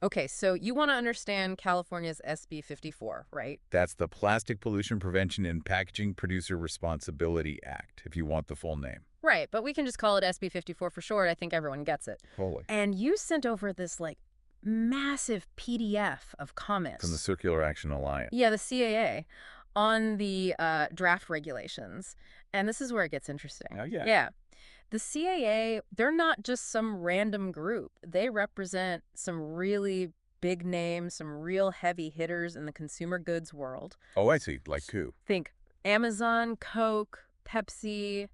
Okay, so you want to understand California's SB 54, right? That's the Plastic Pollution Prevention and Packaging Producer Responsibility Act, if you want the full name. Right, but we can just call it SB 54 for short. I think everyone gets it. Totally. And you sent over this, like, massive PDF of From the comments. Circular Action Alliance. Yeah, the CAA on the draft regulations. And this is where it gets interesting. Oh, yeah. Yeah. The CAA, they're not just some random group. They represent some really big names, some real heavy hitters in the consumer goods world. Oh, I see. Like who? Think Amazon, Coke, Pepsi,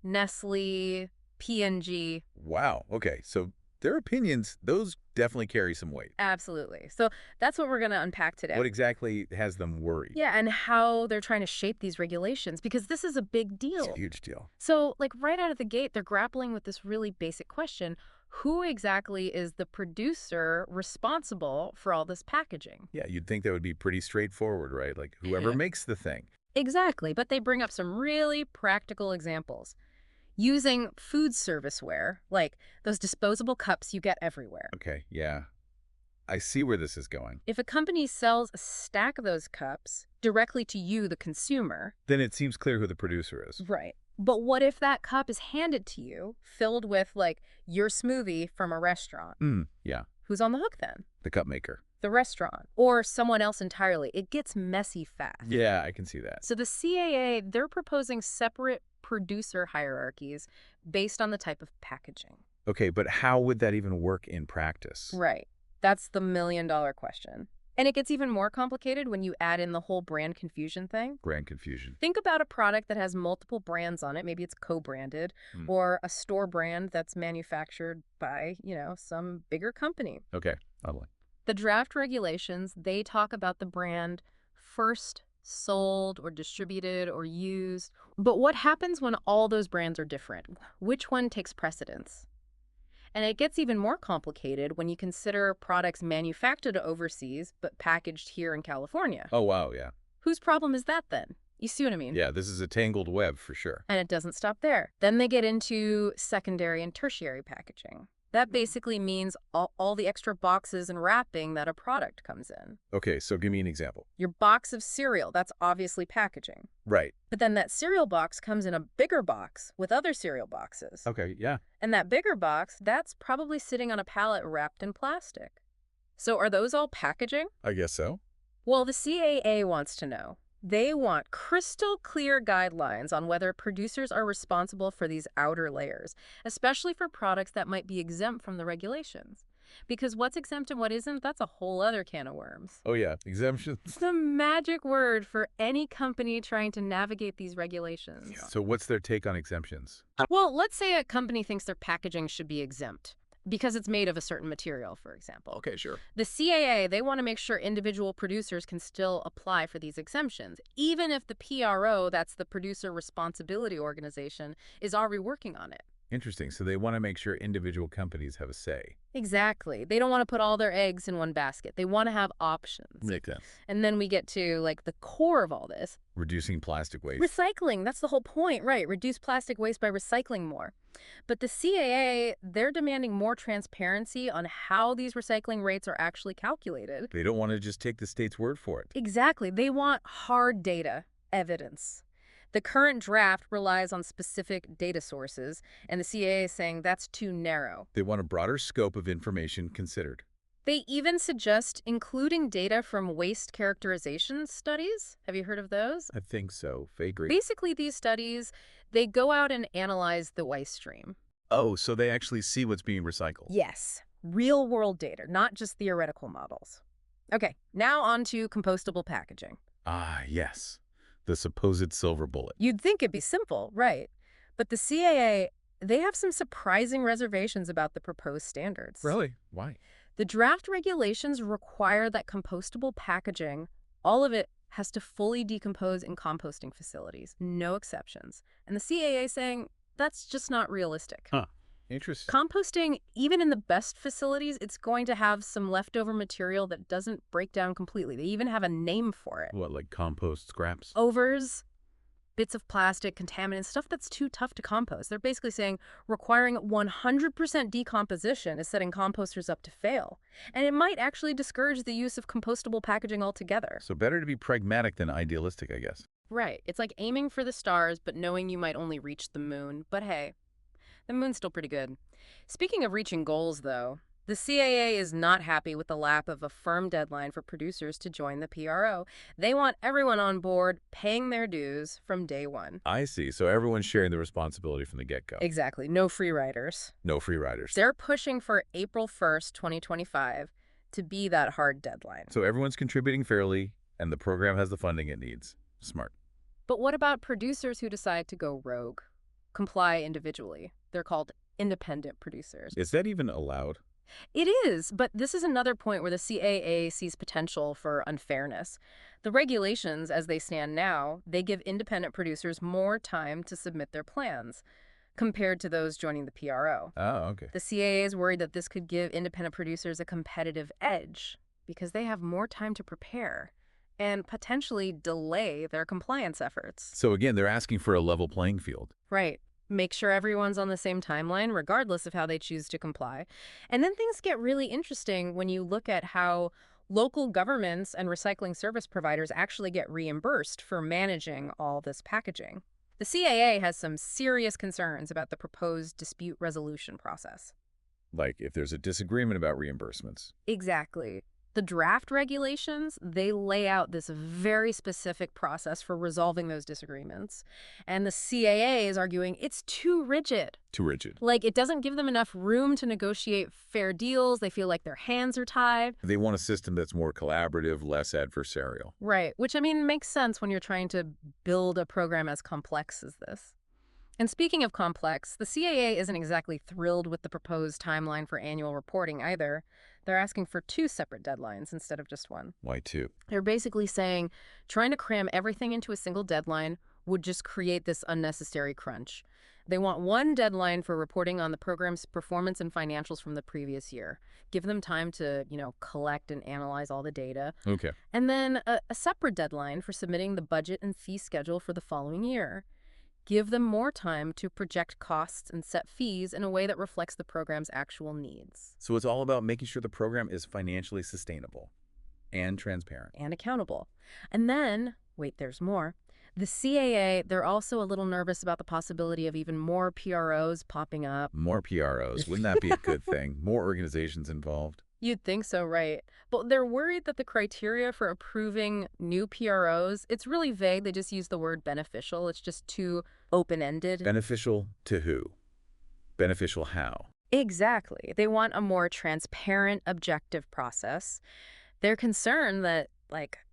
Nestle, P&G. Wow. Okay. So their opinions, those definitely carry some weight. Absolutely. So that's what we're going to unpack today. What exactly has them worried? Yeah, and how they're trying to shape these regulations, because this is a big It's deal. a huge deal. So, like, right out of the gate, they're grappling with this really basic question. Who exactly is the producer responsible for all this packaging? Yeah, you'd think that would be pretty straightforward, right? Like whoever makes the thing. Exactly, but they bring up some really practical examples. Using food service ware, like those disposable cups you get everywhere. Okay, yeah. I see where this is going. If a company sells a stack of those cups directly to you, the consumer. Then it seems clear who the producer is. Right. But what if that cup is handed to you, filled with, like, your smoothie from a restaurant? Yeah. Who's on the hook then? The cup maker. The restaurant, or someone else entirely. It gets messy fast. Yeah, I can see that. So the CAA, they're proposing separate producer hierarchies based on the type of packaging. Okay, but how would that even work in practice? Right. That's the million-dollar question. And it gets even more complicated when you add in the whole brand confusion thing. Brand confusion. Think about a product that has multiple brands on it. Maybe it's co-branded, or a store brand that's manufactured by, some bigger company. Okay, lovely. The draft regulations, they talk about the brand first sold or distributed or used. But what happens when all those brands are different? Which one takes precedence? And it gets even more complicated when you consider products manufactured overseas but packaged here in California. Oh, wow, yeah. Whose problem is that then? You see what I mean? Yeah, this is a tangled web for sure. And it doesn't stop there. Then they get into secondary and tertiary packaging. That basically means all the extra boxes and wrapping that a product comes in. Okay, so give me an example. Your box of cereal, that's obviously packaging. Right. But then that cereal box comes in a bigger box with other cereal boxes. Okay, yeah. And that bigger box, that's probably sitting on a pallet wrapped in plastic. So are those all packaging? I guess so. Well, the CAA wants to know. They want crystal clear guidelines on whether producers are responsible for these outer layers, especially for products that might be exempt from the regulations. Because what's exempt and what isn't, that's a whole other can of worms. Oh, yeah, exemptions. It's the magic word for any company trying to navigate these regulations. Yeah. So what's their take on exemptions? Well, let's say a company thinks their packaging should be exempt because it's made of a certain material, for example. Okay, sure. The CAA, they want to make sure individual producers can still apply for these exemptions, even if the PRO, that's the Producer Responsibility Organization, is already working on it. Interesting. So they want to make sure individual companies have a say. Exactly. They don't want to put all their eggs in one basket. They want to have options. Makes sense. And then we get to, like, the core of all this. Reducing plastic waste. Recycling. That's the whole point, right? Reduce plastic waste by recycling more. But the CAA, they're demanding more transparency on how these recycling rates are actually calculated. They don't want to just take the state's word for it. Exactly. They want hard data, evidence. The current draft relies on specific data sources, and the CAA is saying that's too narrow. They want a broader scope of information considered. They even suggest including data from waste characterization studies. Have you heard of those? I think so. I agree. Basically, these studies, they go out and analyze the waste stream. Oh, so they actually see what's being recycled. Yes, real-world data, not just theoretical models. Okay, now on to compostable packaging. Ah, yes. The supposed silver bullet. You'd think it'd be simple, right? But the CAA, they have some surprising reservations about the proposed standards. Really? Why? The draft regulations require that compostable packaging, all of it, has to fully decompose in composting facilities, no exceptions. And the CAA is saying that's just not realistic. Huh. Interesting. Composting, even in the best facilities, it's going to have some leftover material that doesn't break down completely. They even have a name for it. What, like compost scraps? Overs, bits of plastic, contaminants, stuff that's too tough to compost. They're basically saying requiring 100% decomposition is setting composters up to fail. And it might actually discourage the use of compostable packaging altogether. So better to be pragmatic than idealistic, I guess. Right. It's like aiming for the stars, but knowing you might only reach the moon. But hey, the moon's still pretty good. Speaking of reaching goals, though, the CAA is not happy with the lack of a firm deadline for producers to join the PRO. They want everyone on board paying their dues from day one. I see. So everyone's sharing the responsibility from the get-go. Exactly. No free riders. No free riders. They're pushing for April 1st, 2025 to be that hard deadline. So everyone's contributing fairly, and the program has the funding it needs. Smart. But what about producers who decide to go rogue? Comply individually. They're called independent producers. Is that even allowed? It is, but this is another point where the CAA sees potential for unfairness. The regulations, as they stand now, they give independent producers more time to submit their plans compared to those joining the PRO. Oh, okay. The CAA is worried that this could give independent producers a competitive edge because they have more time to prepare and potentially delay their compliance efforts. So again, they're asking for a level playing field. Right. Make sure everyone's on the same timeline, regardless of how they choose to comply. And then things get really interesting when you look at how local governments and recycling service providers actually get reimbursed for managing all this packaging. The CAA has some serious concerns about the proposed dispute resolution process. Like if there's a disagreement about reimbursements. Exactly. The draft regulations, they lay out this very specific process for resolving those disagreements. And the CAA is arguing it's too rigid. Too rigid. Like, it doesn't give them enough room to negotiate fair deals. They feel like their hands are tied. They want a system that's more collaborative, less adversarial. Right, which, I mean, makes sense when you're trying to build a program as complex as this. And speaking of complex, the CAA isn't exactly thrilled with the proposed timeline for annual reporting either. They're asking for 2 separate deadlines instead of just one. Why 2? They're basically saying trying to cram everything into a single deadline would just create this unnecessary crunch. They want one deadline for reporting on the program's performance and financials from the previous year. Give them time to, collect and analyze all the data. Okay. And then a separate deadline for submitting the budget and fee schedule for the following year. Give them more time to project costs and set fees in a way that reflects the program's actual needs. So it's all about making sure the program is financially sustainable and transparent. And accountable. And then, wait, there's more. The CAA, they're also a little nervous about the possibility of even more PROs popping up. More PROs. Wouldn't that be a good thing? More organizations involved. You'd think so, right? But they're worried that the criteria for approving new PROs, it's really vague. They just use the word beneficial. It's just too open-ended. Beneficial to who? Beneficial how? Exactly. They want a more transparent, objective process. They're concerned that,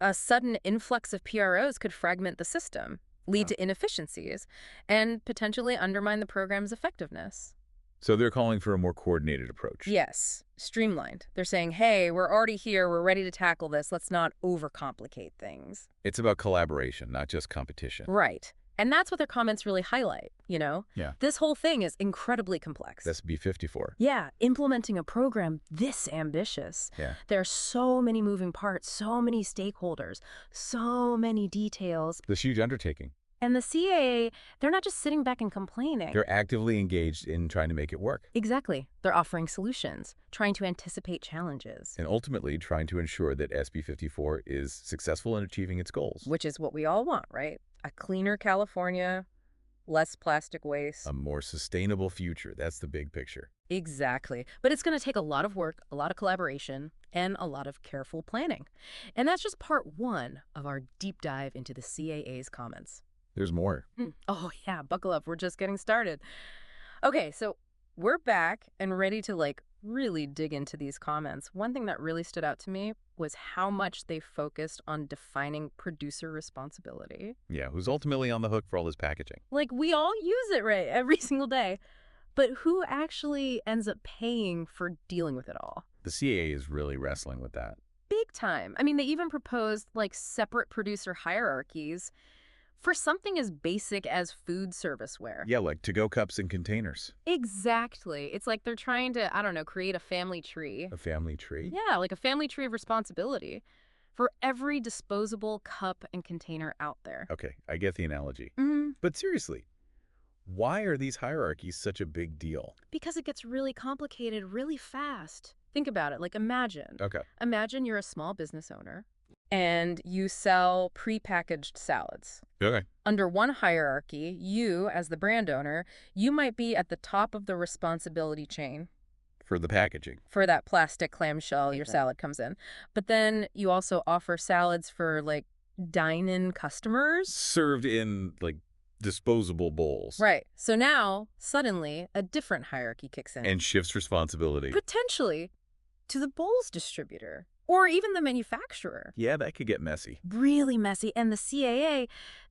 a sudden influx of PROs could fragment the system, lead to inefficiencies, and potentially undermine the program's effectiveness. So they're calling for a more coordinated approach. Yes, streamlined. They're saying, hey, we're already here, we're ready to tackle this, let's not overcomplicate things. It's about collaboration, not just competition. Right. And that's what their comments really highlight, Yeah. This whole thing is incredibly complex. That's B54. Yeah, implementing a program this ambitious. Yeah. There are so many moving parts, so many stakeholders, so many details. This huge undertaking. And the CAA, they're not just sitting back and complaining. They're actively engaged in trying to make it work. Exactly. They're offering solutions, trying to anticipate challenges. And ultimately trying to ensure that SB54 is successful in achieving its goals. Which is what we all want, right? A cleaner California, less plastic waste. A more sustainable future. That's the big picture. Exactly. But it's going to take a lot of work, a lot of collaboration, and a lot of careful planning. And that's just part 1 of our deep dive into the CAA's comments. There's more. Oh, yeah, buckle up. We're just getting started. Okay, so we're back and ready to, really dig into these comments. One thing that really stood out to me was how much they focused on defining producer responsibility. Yeah, who's ultimately on the hook for all this packaging. We all use it, right, every single day. But who actually ends up paying for dealing with it all? The CAA is really wrestling with that. Big time. I mean, they even proposed, separate producer hierarchies for something as basic as food serviceware. Yeah, like to-go cups and containers. Exactly. It's like they're trying to, create a family tree. A family tree? Yeah, like a family tree of responsibility. for every disposable cup and container out there. Okay, I get the analogy. Mm, But seriously, why are these hierarchies such a big deal? because it gets really complicated really fast. Think about it. Like Okay. imagine you're a small business owner and you sell prepackaged salads. Okay. Under one hierarchy, you, as the brand owner, you might be at the top of the responsibility chain For the packaging. for that plastic clamshell your salad comes in. But then you also offer salads for like dine-in customers. Served in, like, disposable bowls. Right. So now, suddenly, a different hierarchy kicks in. And shifts responsibility. Potentially to the bowls distributor or even the manufacturer. Yeah, that could get messy. Really messy. And the CAA,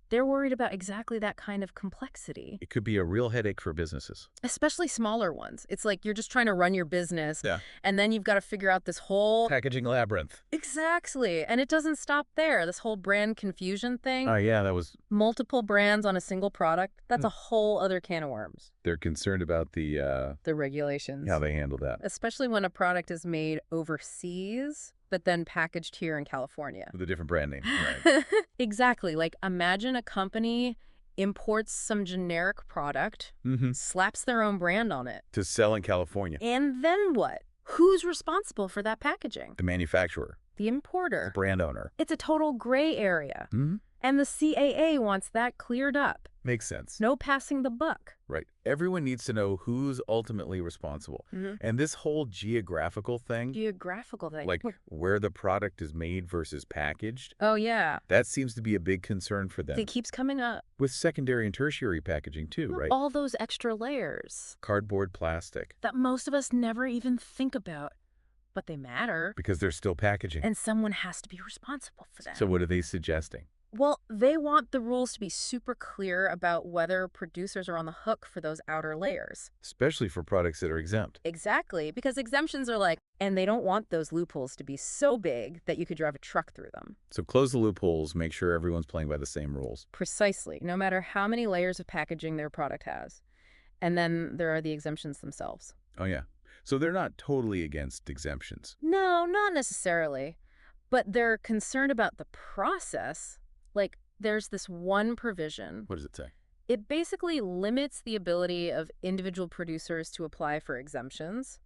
they're worried about exactly that kind of complexity, It could be a real headache for businesses. especially smaller ones. It's like you're just trying to run your business, Yeah. and then you've got to figure out this whole... Packaging labyrinth. Exactly. And it doesn't stop there. This whole brand confusion thing, Oh, yeah, that was... multiple brands on a single product, that's a whole other can of worms. They're concerned about the, The regulations. how they handle that. Especially when a product is made overseas, but then packaged here in California. With a different brand name. Right. Exactly. Like, imagine a company imports some generic product, Mm-hmm. slaps their own brand on it. To sell in California. And then what? Who's responsible for that packaging? The manufacturer. The The importer. brand owner. It's a total gray area. Mm-hmm. And the CAA wants that cleared up. Makes sense. No passing the buck. Right. Everyone needs to know who's ultimately responsible. Mm-hmm. And this whole geographical thing, Geographical thing. like where the product is made versus packaged, Oh, yeah. that seems to be a big concern for them. It keeps coming up. With secondary and tertiary packaging too, right? All those extra layers Cardboard, plastic, that most of us never even think about. But they matter. because they're still packaging. And someone has to be responsible for that. So what are they suggesting? Well, they want the rules to be super clear about whether producers are on the hook for those outer layers. Especially for products that are exempt. Exactly, because exemptions are like, and they don't want those loopholes to be so big that you could drive a truck through them. So close the loopholes, make sure everyone's playing by the same rules. Precisely, no matter how many layers of packaging their product has. And then there are the exemptions themselves. Oh yeah. So they're not totally against exemptions. No, not necessarily. But they're concerned about the process. Like, there's this one provision. What does it say? It basically limits the ability of individual producers to apply for exemptions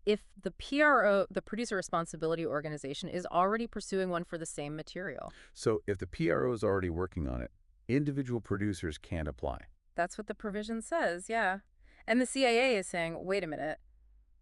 if the PRO, the Producer Responsibility Organization, is already pursuing one for the same material. So if the PRO is already working on it, individual producers can't apply. That's what the provision says, yeah. And the CAA is saying, wait a minute,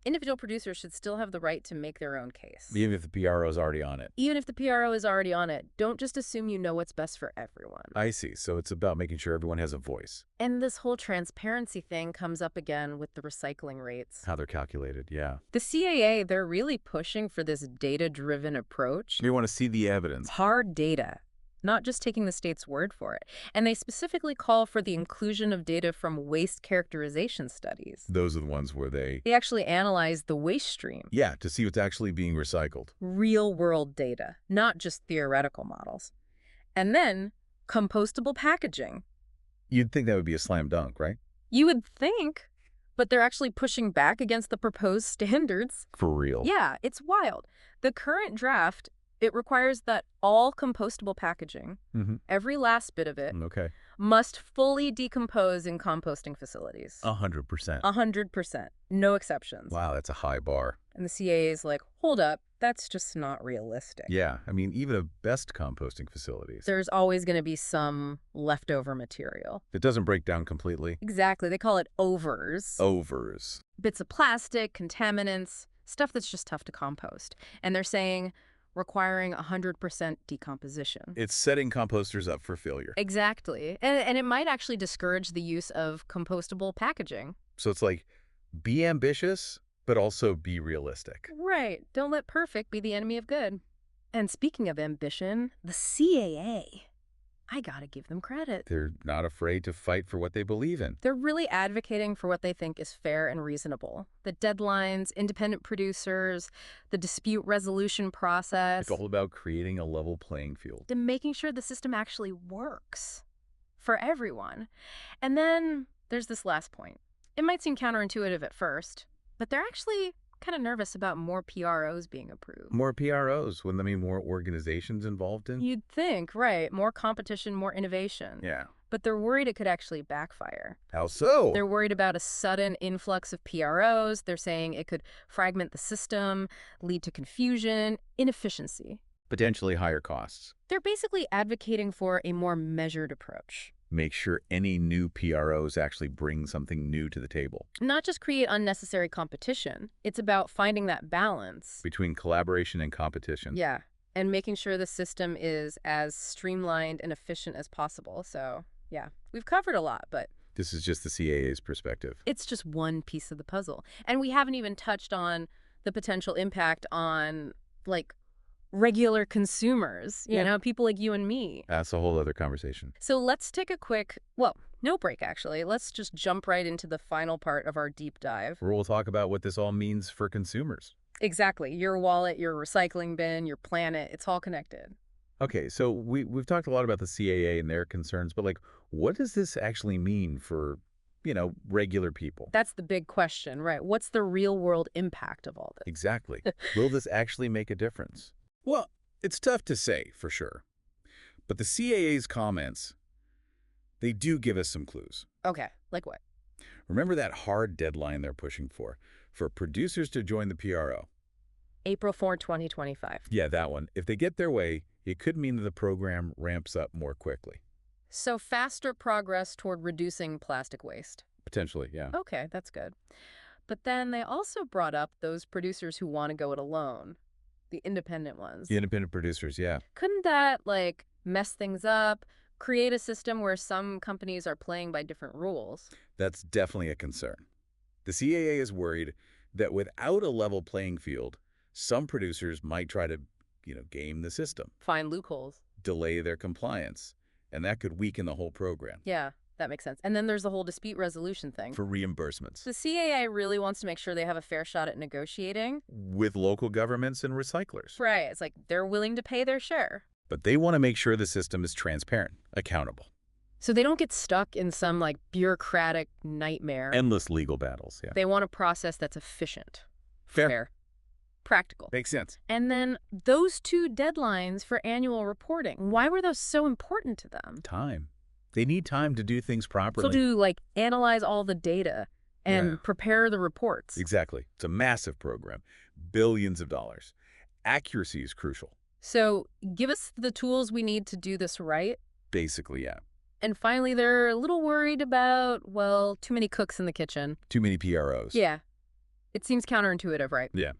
individual producers should still have the right to make their own case. Even if the PRO is already on it. Even if the PRO is already on it, don't just assume you know what's best for everyone. I see. So it's about making sure everyone has a voice. And this whole transparency thing comes up again with the recycling rates. How they're calculated, yeah. The CAA, they're really pushing for this data-driven approach. We want to see the evidence. Hard data, not just taking the state's word for it. And they specifically call for the inclusion of data from waste characterization studies. Those are the ones where they... They actually analyze the waste stream. Yeah, to see what's actually being recycled. Real-world data, not just theoretical models. And then, compostable packaging. You'd think that would be a slam dunk, right? You would think, but they're actually pushing back against the proposed standards. For real. Yeah, it's wild. The current draft, it requires that all compostable packaging, Mm-hmm. every last bit of it, Okay. must fully decompose in composting facilities. 100%. 100%. No exceptions. Wow, that's a high bar. And the CAA is like, hold up, that's just not realistic. Yeah, I mean, even the best composting facilities. There's always going to be some leftover material. It doesn't break down completely. Exactly. They call it overs. Overs. Bits of plastic, contaminants, stuff that's just tough to compost. And they're saying requiring 100% decomposition. It's setting composters up for failure. Exactly. And it might actually discourage the use of compostable packaging. So it's like, be ambitious, but also be realistic. Right. Don't let perfect be the enemy of good. And speaking of ambition, the CAA, I gotta give them credit. They're not afraid to fight for what they believe in. They're really advocating for what they think is fair and reasonable. The deadlines, independent producers, the dispute resolution process. It's all about creating a level playing field. And making sure the system actually works for everyone. And then there's this last point. It might seem counterintuitive at first, but they're actually kind of nervous about more PROs being approved. More PROs, wouldn't that mean more organizations involved in? You'd think, right, more competition, more innovation. Yeah. But they're worried it could actually backfire. How so? They're worried about a sudden influx of PROs. They're saying it could fragment the system, lead to confusion, inefficiency. Potentially higher costs. They're basically advocating for a more measured approach. Make sure any new PROs actually bring something new to the table. Not just create unnecessary competition. It's about finding that balance. Between collaboration and competition. Yeah, and making sure the system is as streamlined and efficient as possible. So, yeah, we've covered a lot, but This is just the CAA's perspective. it's just one piece of the puzzle. And we haven't even touched on the potential impact on, like, regular consumers, you know, people like you and me. That's a whole other conversation. So let's take a quick, well, no break, actually. Let's just jump right into the final part of our deep dive. Where we'll talk about what this all means for consumers. Exactly. Your wallet, your recycling bin, your planet, it's all connected. Okay, so we've talked a lot about the CAA and their concerns, but like, what does this actually mean for, regular people? That's the big question, right? What's the real world impact of all this? Exactly. Will this actually make a difference? Well, it's tough to say for sure. But the CAA's comments, they do give us some clues. Okay, like what? Remember that hard deadline they're pushing for producers to join the PRO? April 4, 2025. Yeah, that one. If they get their way, it could mean that the program ramps up more quickly. So faster progress toward reducing plastic waste. Potentially, yeah. Okay, that's good. But then they also brought up those producers who want to go it alone, the independent ones. The independent producers, yeah. Couldn't that, like, mess things up, create a system where some companies are playing by different rules? That's definitely a concern. The CAA is worried that without a level playing field, some producers might try to, game the system, Find loopholes. delay their compliance, and that could weaken the whole program. Yeah, that makes sense. And then there's the whole dispute resolution thing. For reimbursements. The CAA really wants to make sure they have a fair shot at negotiating. With local governments and recyclers. Right, it's like they're willing to pay their share. But they want to make sure the system is transparent, accountable. So they don't get stuck in some, like, bureaucratic nightmare. Endless legal battles, yeah. They want a process that's efficient. Fair. Practical. Makes sense. And then those two deadlines for annual reporting, why were those so important to them? Time. They need time to do things properly. So to, like, analyze all the data and prepare the reports. Exactly. It's a massive program. Billions of dollars. Accuracy is crucial. So give us the tools we need to do this right. Basically, yeah. And finally, they're a little worried about, well, too many cooks in the kitchen. Too many PROs. Yeah. It seems counterintuitive, right? Yeah.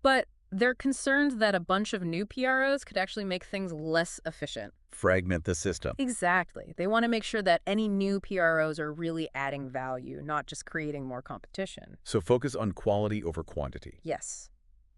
But they're concerned that a bunch of new PROs could actually make things less efficient. Fragment the system. Exactly. They want to make sure that any new PROs are really adding value, not just creating more competition. So focus on quality over quantity. Yes.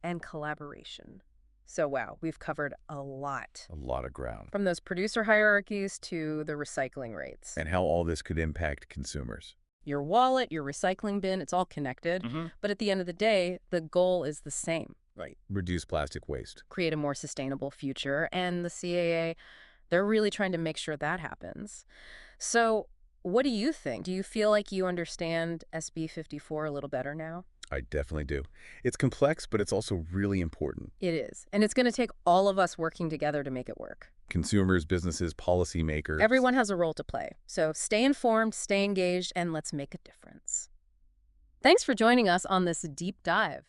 And collaboration. So, wow, we've covered a lot. A lot of ground. From those producer hierarchies to the recycling rates. And how all this could impact consumers. Your wallet, your recycling bin, it's all connected. But at the end of the day, the goal is the same. Right. Reduce plastic waste. Create a more sustainable future. And the CAA, they're really trying to make sure that happens. So what do you think? Do you feel like you understand SB 54 a little better now? I definitely do. It's complex, but it's also really important. It is. And it's going to take all of us working together to make it work. Consumers, businesses, policymakers. Everyone has a role to play. So stay informed, stay engaged, and let's make a difference. Thanks for joining us on this deep dive.